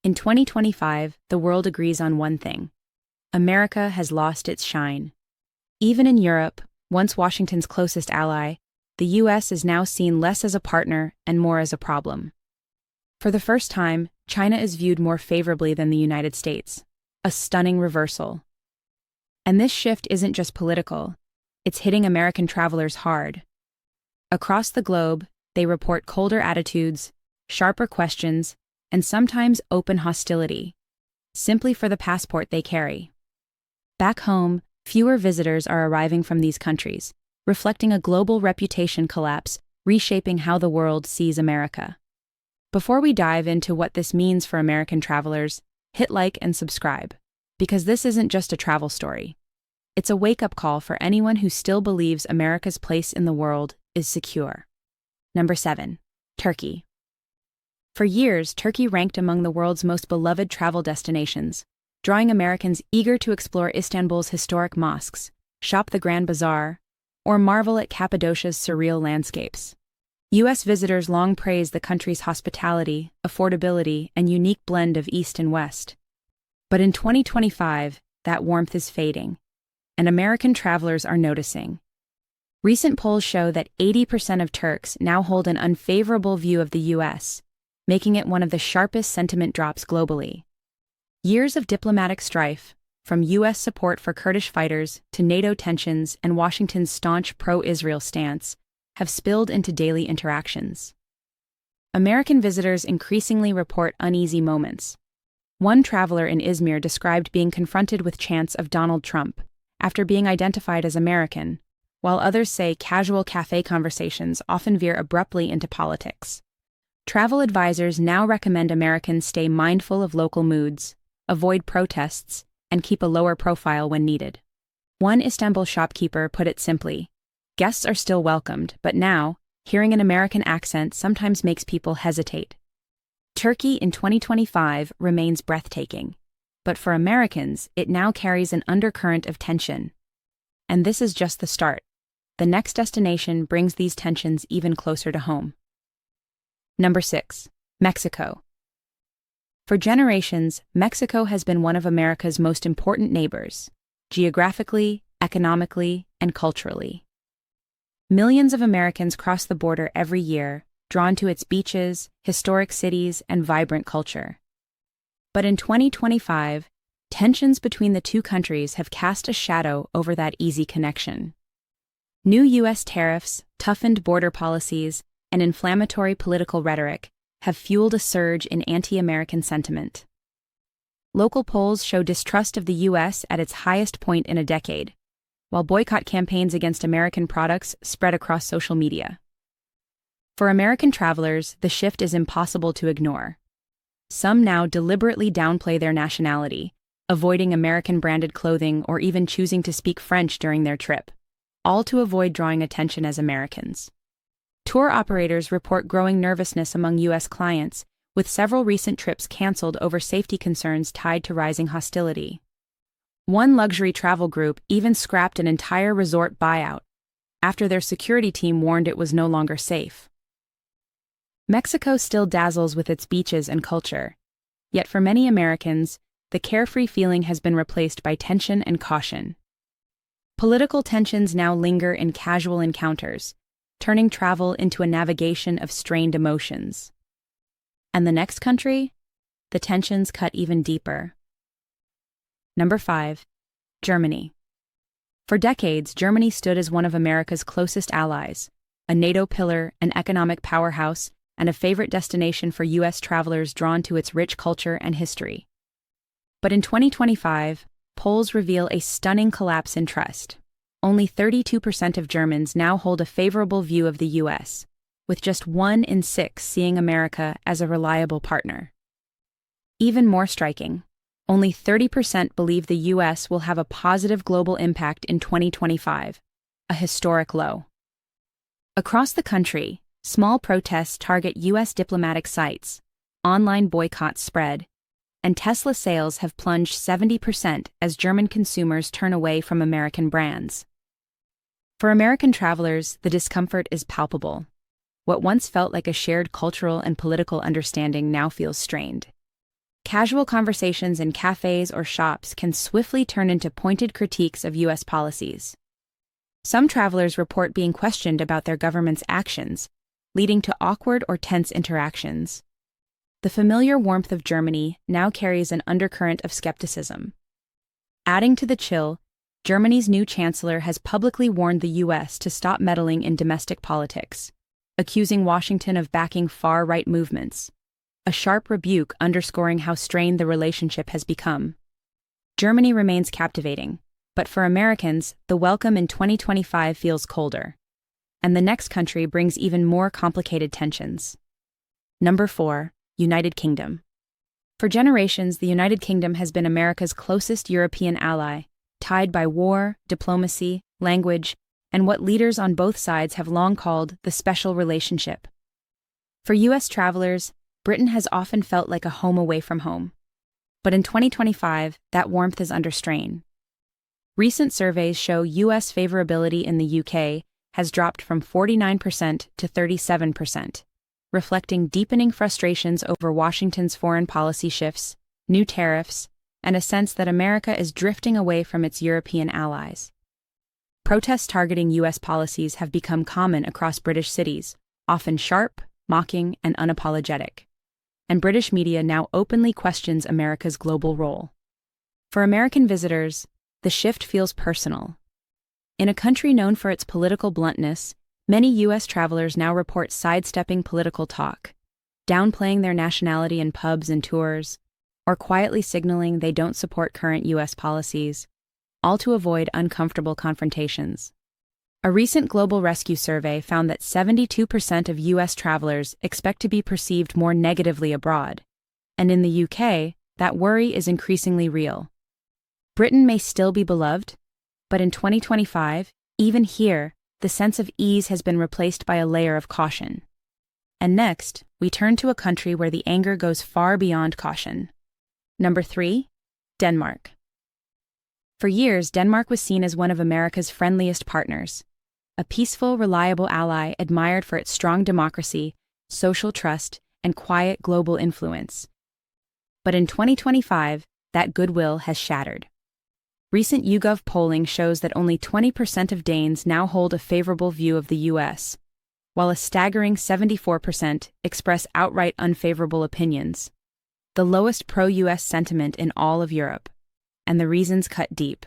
In 2025, the world agrees on one thing: America has lost its shine. Even in Europe, once Washington's closest ally, the US is now seen less as a partner and more as a problem. For the first time, China is viewed more favorably than the United States, a stunning reversal. And this shift isn't just political, it's hitting American travelers hard. Across the globe, they report colder attitudes, sharper questions, and sometimes open hostility, simply for the passport they carry. Back home, fewer visitors are arriving from these countries, reflecting a global reputation collapse, reshaping how the world sees America. Before we dive into what this means for American travelers, hit like and subscribe, because this isn't just a travel story. It's a wake-up call for anyone who still believes America's place in the world is secure. Number 7. Turkey. For years, Turkey ranked among the world's most beloved travel destinations, drawing Americans eager to explore Istanbul's historic mosques, shop the Grand Bazaar, or marvel at Cappadocia's surreal landscapes. U.S. visitors long praised the country's hospitality, affordability, and unique blend of East and West. But in 2025, that warmth is fading, and American travelers are noticing. Recent polls show that 80% of Turks now hold an unfavorable view of the U.S., making it one of the sharpest sentiment drops globally. Years of diplomatic strife, from U.S. support for Kurdish fighters to NATO tensions and Washington's staunch pro-Israel stance, have spilled into daily interactions. American visitors increasingly report uneasy moments. One traveler in Izmir described being confronted with chants of Donald Trump after being identified as American, while others say casual cafe conversations often veer abruptly into politics. Travel advisors now recommend Americans stay mindful of local moods, avoid protests, and keep a lower profile when needed. One Istanbul shopkeeper put it simply: guests are still welcomed, but now, hearing an American accent sometimes makes people hesitate. Turkey in 2025 remains breathtaking, but for Americans, it now carries an undercurrent of tension. And this is just the start. The next destination brings these tensions even closer to home. Number 6. Mexico. For generations, Mexico has been one of America's most important neighbors, geographically, economically, and culturally. Millions of Americans cross the border every year, drawn to its beaches, historic cities, and vibrant culture. But in 2025, tensions between the two countries have cast a shadow over that easy connection. New U.S. tariffs, toughened border policies, and inflammatory political rhetoric have fueled a surge in anti-American sentiment. Local polls show distrust of the U.S. at its highest point in a decade, while boycott campaigns against American products spread across social media. For American travelers, the shift is impossible to ignore. Some now deliberately downplay their nationality, avoiding American-branded clothing or even choosing to speak French during their trip, all to avoid drawing attention as Americans. Tour operators report growing nervousness among U.S. clients, with several recent trips canceled over safety concerns tied to rising hostility. One luxury travel group even scrapped an entire resort buyout after their security team warned it was no longer safe. Mexico still dazzles with its beaches and culture, yet for many Americans, the carefree feeling has been replaced by tension and caution. Political tensions now linger in casual encounters, turning travel into a navigation of strained emotions. And the next country? The tensions cut even deeper. Number 5. Germany. For decades, Germany stood as one of America's closest allies, a NATO pillar, an economic powerhouse, and a favorite destination for U.S. travelers drawn to its rich culture and history. But in 2025, polls reveal a stunning collapse in trust. Only 32% of Germans now hold a favorable view of the U.S., with just 1 in 6 seeing America as a reliable partner. Even more striking, only 30% believe the U.S. will have a positive global impact in 2025, a historic low. Across the country, small protests target U.S. diplomatic sites, online boycotts spread, and Tesla sales have plunged 70% as German consumers turn away from American brands. For American travelers, the discomfort is palpable. What once felt like a shared cultural and political understanding now feels strained. Casual conversations in cafes or shops can swiftly turn into pointed critiques of U.S. policies. Some travelers report being questioned about their government's actions, leading to awkward or tense interactions. The familiar warmth of Germany now carries an undercurrent of skepticism. Adding to the chill, Germany's new chancellor has publicly warned the U.S. to stop meddling in domestic politics, accusing Washington of backing far-right movements, a sharp rebuke underscoring how strained the relationship has become. Germany remains captivating, but for Americans, the welcome in 2025 feels colder, and the next country brings even more complicated tensions. Number 4. United Kingdom. For generations, the United Kingdom has been America's closest European ally, tied by war, diplomacy, language, and what leaders on both sides have long called the special relationship. For U.S. travelers, Britain has often felt like a home away from home. But in 2025, that warmth is under strain. Recent surveys show U.S. favorability in the U.K. has dropped from 49% to 37%. Reflecting deepening frustrations over Washington's foreign policy shifts, new tariffs, and a sense that America is drifting away from its European allies. Protests targeting U.S. policies have become common across British cities, often sharp, mocking, and unapologetic. And British media now openly questions America's global role. For American visitors, the shift feels personal. In a country known for its political bluntness, many U.S. travelers now report sidestepping political talk, downplaying their nationality in pubs and tours, or quietly signaling they don't support current U.S. policies, all to avoid uncomfortable confrontations. A recent Global Rescue survey found that 72% of U.S. travelers expect to be perceived more negatively abroad, and in the U.K., that worry is increasingly real. Britain may still be beloved, but in 2025, even here, the sense of ease has been replaced by a layer of caution. And next, we turn to a country where the anger goes far beyond caution. Number 3. Denmark. For years, Denmark was seen as one of America's friendliest partners, a peaceful, reliable ally admired for its strong democracy, social trust, and quiet global influence. But in 2025, that goodwill has shattered. Recent YouGov polling shows that only 20% of Danes now hold a favorable view of the U.S., while a staggering 74% express outright unfavorable opinions, the lowest pro-U.S. sentiment in all of Europe, and the reasons cut deep.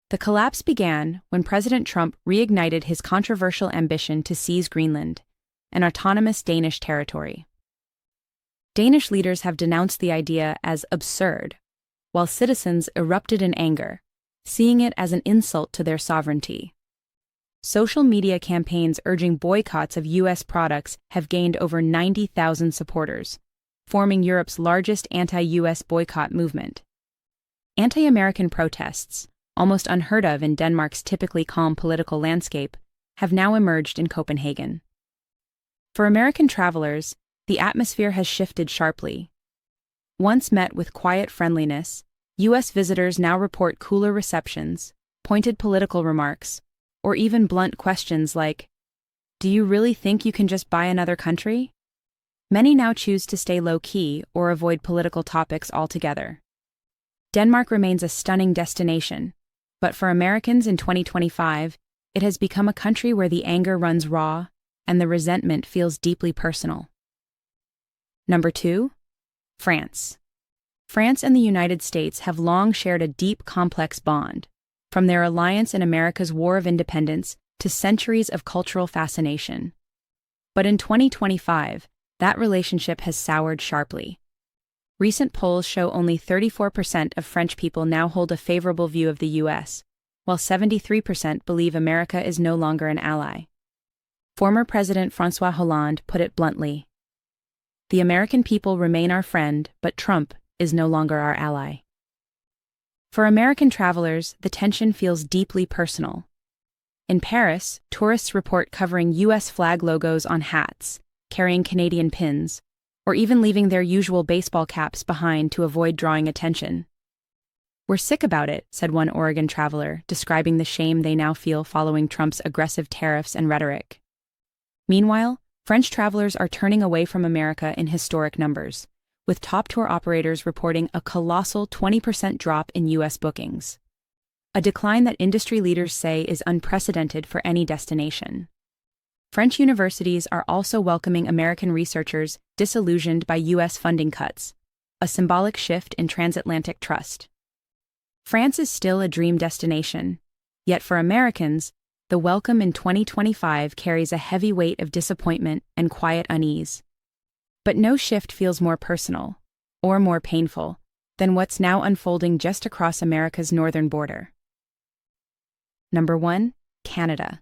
The collapse began when President Trump reignited his controversial ambition to seize Greenland, an autonomous Danish territory. Danish leaders have denounced the idea as absurd, while citizens erupted in anger, seeing it as an insult to their sovereignty. Social media campaigns urging boycotts of U.S. products have gained over 90,000 supporters, forming Europe's largest anti-U.S. boycott movement. Anti-American protests, almost unheard of in Denmark's typically calm political landscape, have now emerged in Copenhagen. For American travelers, the atmosphere has shifted sharply. Once met with quiet friendliness, U.S. visitors now report cooler receptions, pointed political remarks, or even blunt questions like, "Do you really think you can just buy another country?" Many now choose to stay low-key or avoid political topics altogether. Denmark remains a stunning destination, but for Americans in 2025, it has become a country where the anger runs raw and the resentment feels deeply personal. Number 2. France. France and the United States have long shared a deep, complex bond, from their alliance in America's War of Independence to centuries of cultural fascination. But in 2025, that relationship has soured sharply. Recent polls show only 34% of French people now hold a favorable view of the U.S., while 73% believe America is no longer an ally. Former President François Hollande put it bluntly, "The American people remain our friend, but Trump is no longer our ally." For American travelers, the tension feels deeply personal. In Paris, tourists report covering U.S. flag logos on hats, carrying Canadian pins, or even leaving their usual baseball caps behind to avoid drawing attention. "We're sick about it," said one Oregon traveler, describing the shame they now feel following Trump's aggressive tariffs and rhetoric. Meanwhile, French travelers are turning away from America in historic numbers, with top tour operators reporting a colossal 20% drop in U.S. bookings. A decline that industry leaders say is unprecedented for any destination. French universities are also welcoming American researchers disillusioned by U.S. funding cuts, a symbolic shift in transatlantic trust. France is still a dream destination, yet for Americans, the welcome in 2025 carries a heavy weight of disappointment and quiet unease. But no shift feels more personal, or more painful, than what's now unfolding just across America's northern border. Number 1. Canada.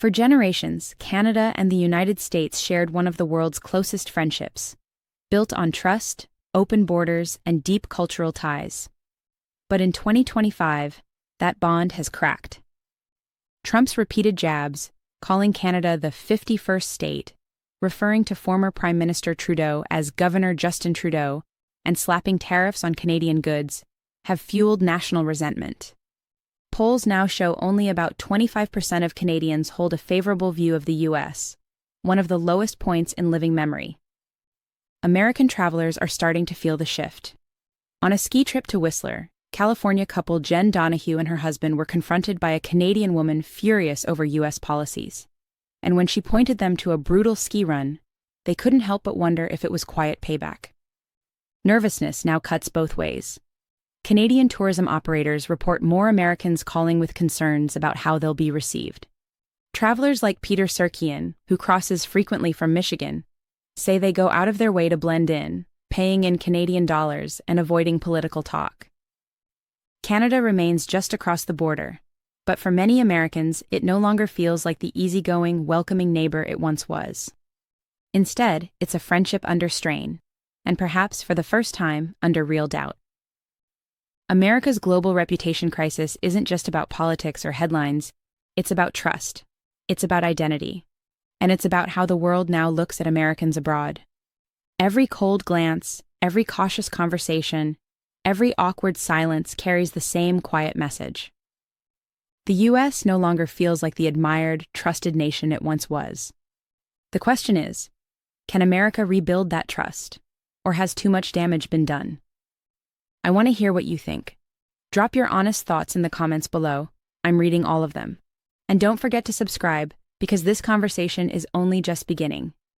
For generations, Canada and the United States shared one of the world's closest friendships, built on trust, open borders, and deep cultural ties. But in 2025, that bond has cracked. Trump's repeated jabs, calling Canada the 51st state, referring to former Prime Minister Trudeau as Governor Justin Trudeau, and slapping tariffs on Canadian goods, have fueled national resentment. Polls now show only about 25% of Canadians hold a favorable view of the U.S., one of the lowest points in living memory. American travelers are starting to feel the shift. On a ski trip to Whistler, California couple Jen Donahue and her husband were confronted by a Canadian woman furious over U.S. policies. And when she pointed them to a brutal ski run, they couldn't help but wonder if it was quiet payback. Nervousness now cuts both ways. Canadian tourism operators report more Americans calling with concerns about how they'll be received. Travelers like Peter Serkian, who crosses frequently from Michigan, say they go out of their way to blend in, paying in Canadian dollars and avoiding political talk. Canada remains just across the border, but for many Americans, it no longer feels like the easygoing, welcoming neighbor it once was. Instead, it's a friendship under strain, and perhaps for the first time, under real doubt. America's global reputation crisis isn't just about politics or headlines, it's about trust, it's about identity, and it's about how the world now looks at Americans abroad. Every cold glance, every cautious conversation, every awkward silence carries the same quiet message. The U.S. no longer feels like the admired, trusted nation it once was. The question is, can America rebuild that trust, or has too much damage been done? I want to hear what you think. Drop your honest thoughts in the comments below. I'm reading all of them. And don't forget to subscribe, because this conversation is only just beginning.